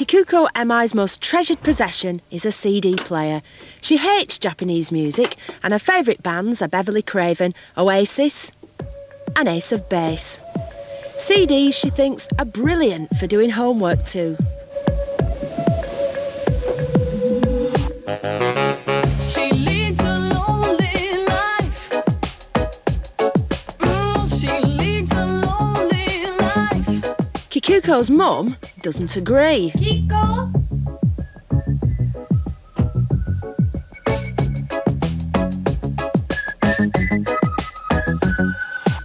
Kikuko Emai's most treasured possession is a CD player. She hates Japanese music and her favourite bands are Beverly Craven, Oasis and Ace of Base. CDs, she thinks, are brilliant for doing homework to. She leads a lonely life. She leads a lonely life. Kikuko's mum doesn't agree. Kiko?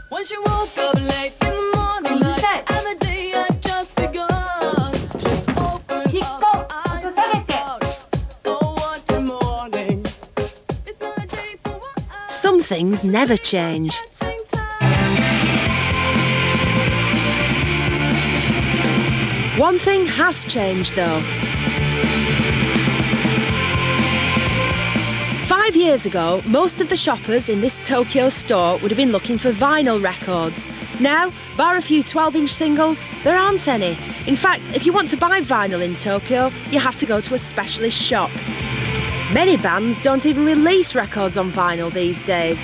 When she woke up late in the morning, like, and the day had just begun. She opened Kiko, her eyes音下げandて。 thought, oh, what a morning. It's not a day for what I Some things never change. same time. One thing has changed though. 5 years ago, most of the shoppers in this Tokyo store would have been looking for vinyl records. Now, bar a few 12-inch singles, there aren't any. In fact, if you want to buy vinyl in Tokyo, you have to go to a specialist shop. Many bands don't even release records on vinyl these days.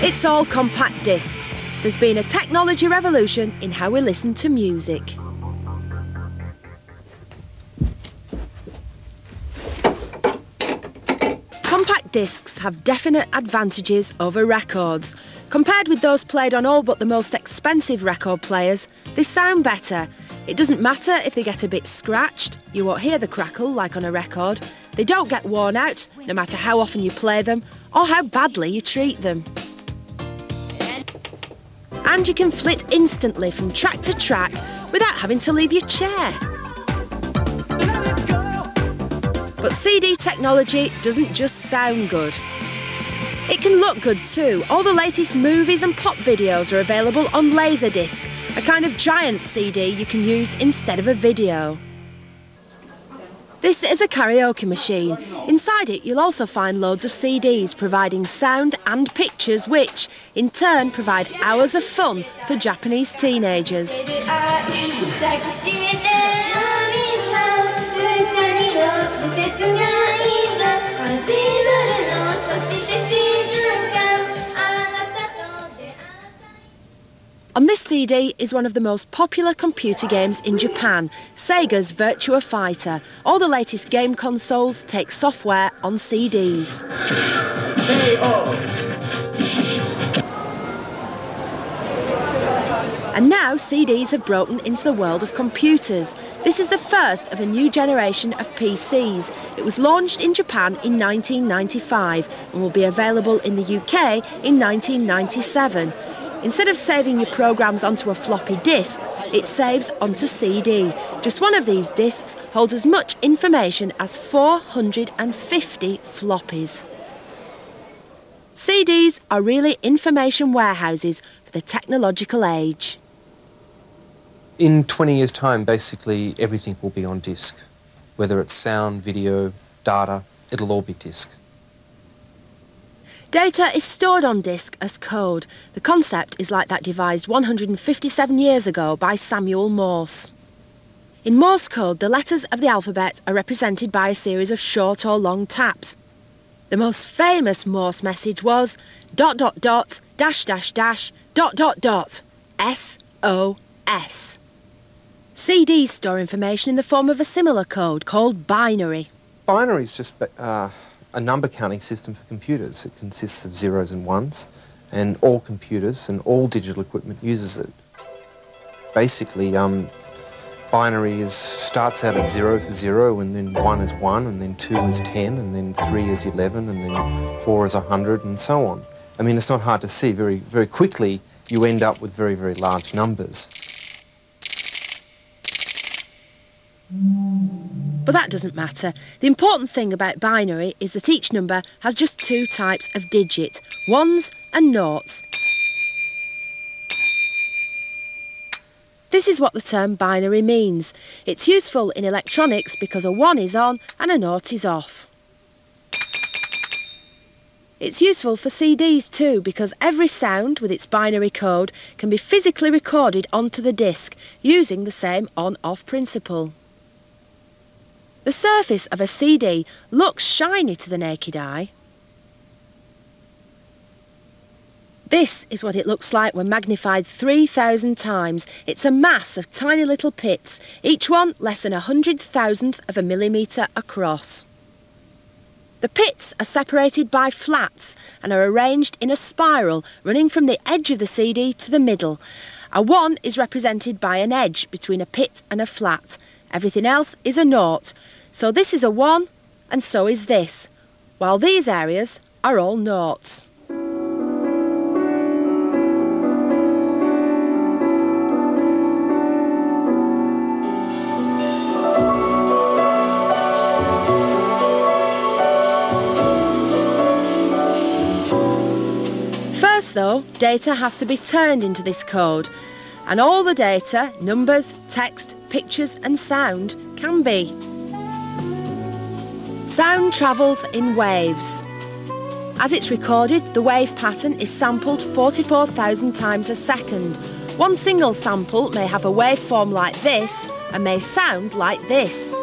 It's all compact discs. There's been a technology revolution in how we listen to music. Compact discs have definite advantages over records. Compared with those played on all but the most expensive record players, they sound better. It doesn't matter if they get a bit scratched, you won't hear the crackle like on a record. They don't get worn out, no matter how often you play them or how badly you treat them. And you can flit instantly from track to track without having to leave your chair. But CD technology doesn't just sound good. It can look good too. All the latest movies and pop videos are available on Laserdisc, a kind of giant CD you can use instead of a video. This is a karaoke machine. Inside it you'll also find loads of CDs providing sound and pictures which, in turn, provide hours of fun for Japanese teenagers. On this CD is one of the most popular computer games in Japan, Sega's Virtua Fighter. All the latest game consoles take software on CDs. And now CDs have broken into the world of computers. This is the first of a new generation of PCs. It was launched in Japan in 1995 and will be available in the UK in 1997. Instead of saving your programs onto a floppy disk, it saves onto CD. Just one of these disks holds as much information as 450 floppies. CDs are really information warehouses for the technological age. In 20 years' time, basically everything will be on disk. Whether it's sound, video, data, it'll all be disk. Data is stored on disk as code. The concept is like that devised 157 years ago by Samuel Morse. In Morse code, the letters of the alphabet are represented by a series of short or long taps. The most famous Morse message was ... SOS. CDs store information in the form of a similar code called binary. Binary is just a number counting system for computers. It consists of zeros and ones, and all computers and all digital equipment uses it. Basically, binary starts out at 0 for 0, and then 1 is 1, and then 2 is 10, and then 3 is 11, and then 4 is 100, and so on. I mean, it's not hard to see. Very, very quickly, you end up with very, very large numbers. But that doesn't matter. The important thing about binary is that each number has just two types of digit, ones and noughts. This is what the term binary means. It's useful in electronics because a 1 is on and a 0 is off. It's useful for CDs too because every sound with its binary code can be physically recorded onto the disc using the same on-off principle. The surface of a CD looks shiny to the naked eye. This is what it looks like when magnified 3,000 times. It's a mass of tiny little pits, each one less than 100,000th of a millimetre across. The pits are separated by flats and are arranged in a spiral running from the edge of the CD to the middle. A 1 is represented by an edge between a pit and a flat. Everything else is a naught. So this is a 1 and so is this, while these areas are all naughts. Though, data has to be turned into this code, and all the data, numbers, text, pictures and sound can be. Sound travels in waves. As it's recorded, the wave pattern is sampled 44,000 times a second. One single sample may have a waveform like this and may sound like this.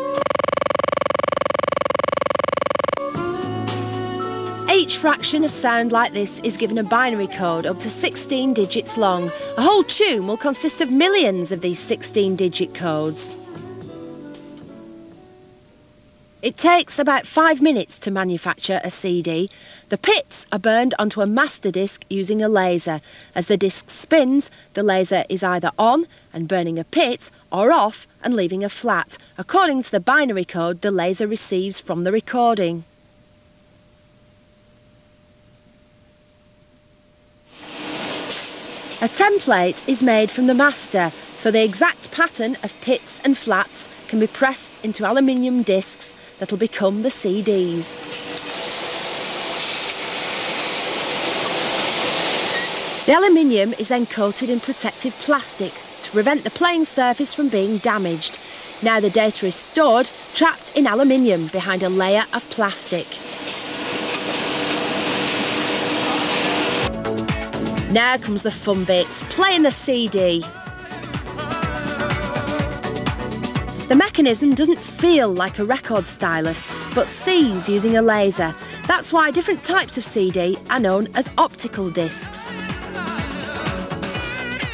Each fraction of sound like this is given a binary code up to 16 digits long. A whole tune will consist of millions of these 16-digit codes. It takes about 5 minutes to manufacture a CD. The pits are burned onto a master disc using a laser. As the disc spins, the laser is either on and burning a pit or off and leaving a flat, according to the binary code the laser receives from the recording. A template is made from the master, so the exact pattern of pits and flats can be pressed into aluminium discs that'll become the CDs. The aluminium is then coated in protective plastic to prevent the playing surface from being damaged. Now the data is stored, trapped in aluminium behind a layer of plastic. Now comes the fun bit, playing the CD. The mechanism doesn't feel like a record stylus, but sees using a laser. That's why different types of CD are known as optical discs.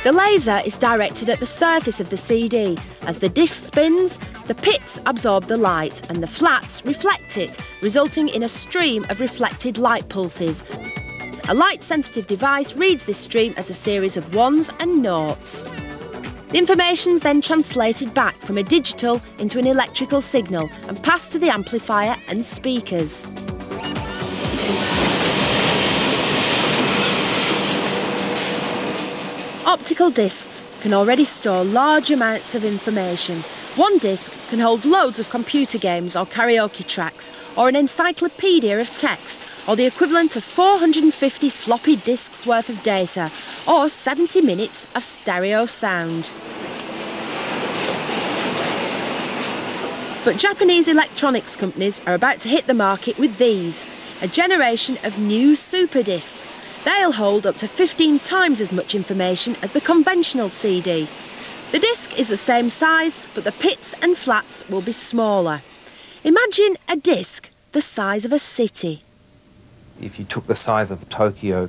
The laser is directed at the surface of the CD. As the disc spins, the pits absorb the light and the flats reflect it, resulting in a stream of reflected light pulses. A light-sensitive device reads this stream as a series of ones and noughts. The information is then translated back from a digital into an electrical signal and passed to the amplifier and speakers. Optical discs can already store large amounts of information. One disc can hold loads of computer games or karaoke tracks, or an encyclopedia of text, or the equivalent of 450 floppy disks worth of data, or 70 minutes of stereo sound. But Japanese electronics companies are about to hit the market with these, a generation of new super discs. They'll hold up to 15 times as much information as the conventional CD. The disc is the same size, but the pits and flats will be smaller. Imagine a disc the size of a city. If you took the size of Tokyo,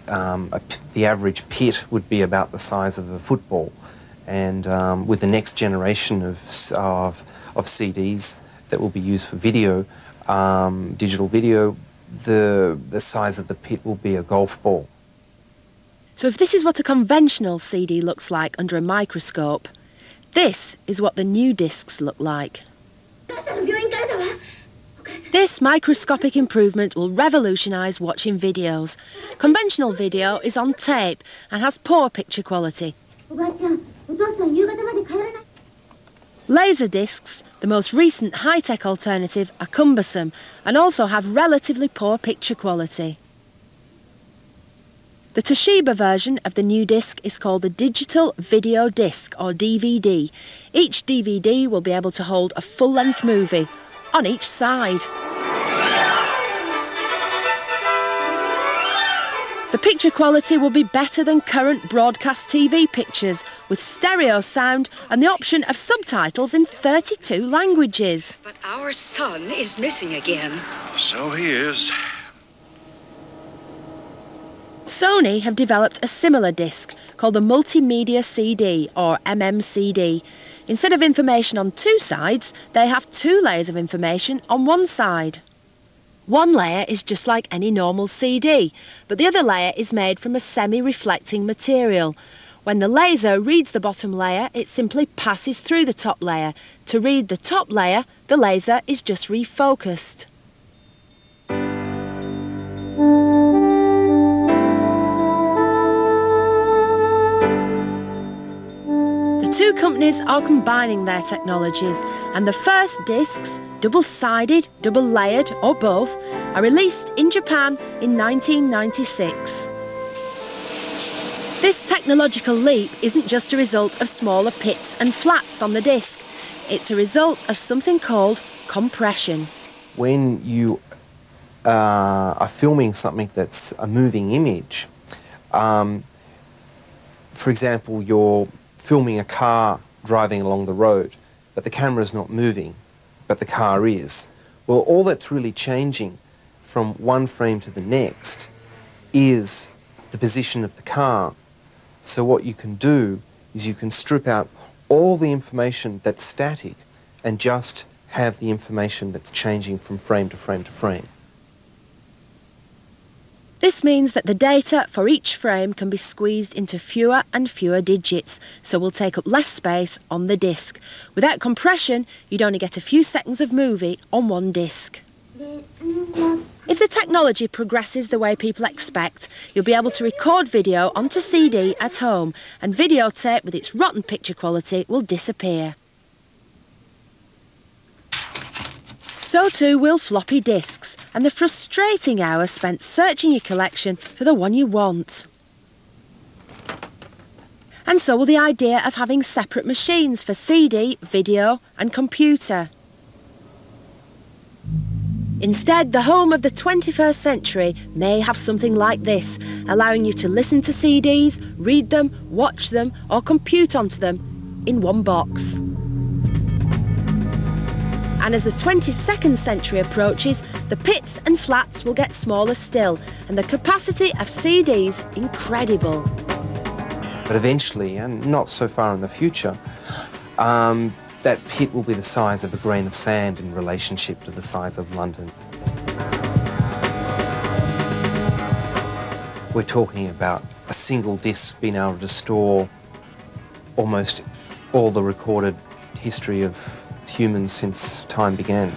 the average pit would be about the size of a football. And with the next generation of CDs that will be used for video, digital video, the size of the pit will be a golf ball. So if this is what a conventional CD looks like under a microscope, this is what the new discs look like. This microscopic improvement will revolutionise watching videos. Conventional video is on tape and has poor picture quality. Laser discs, the most recent high-tech alternative, are cumbersome and also have relatively poor picture quality. The Toshiba version of the new disc is called the Digital Video Disc, or DVD. Each DVD will be able to hold a full-length movie on each side. The picture quality will be better than current broadcast TV pictures, with stereo sound and the option of subtitles in 32 languages. But our son is missing again. So he is. Sony have developed a similar disc called the Multimedia CD, or MMCD. Instead of information on two sides, they have two layers of information on one side. One layer is just like any normal CD, but the other layer is made from a semi-reflecting material. When the laser reads the bottom layer, it simply passes through the top layer. To read the top layer, the laser is just refocused. The two companies are combining their technologies, and the first discs, double-sided, double-layered or both, are released in Japan in 1996. This technological leap isn't just a result of smaller pits and flats on the disc. It's a result of something called compression. When you are filming something that's a moving image, for example, you're filming a car driving along the road, but the camera's not moving, but the car is. Well, all that's really changing from one frame to the next is the position of the car. So what you can do is you can strip out all the information that's static and just have the information that's changing from frame to frame to frame. This means that the data for each frame can be squeezed into fewer and fewer digits, so will take up less space on the disc. Without compression, you'd only get a few seconds of movie on one disc. If the technology progresses the way people expect, you'll be able to record video onto CD at home, and videotape with its rotten picture quality will disappear. So too will floppy disks, and the frustrating hours spent searching your collection for the one you want. And so will the idea of having separate machines for CD, video and computer. Instead, the home of the 21st century may have something like this, allowing you to listen to CDs, read them, watch them or compute onto them in one box. And as the 22nd century approaches, the pits and flats will get smaller still, and the capacity of CDs incredible. But eventually, and not so far in the future, that pit will be the size of a grain of sand in relationship to the size of London. We're talking about a single disc being able to store almost all the recorded history of humans since time began.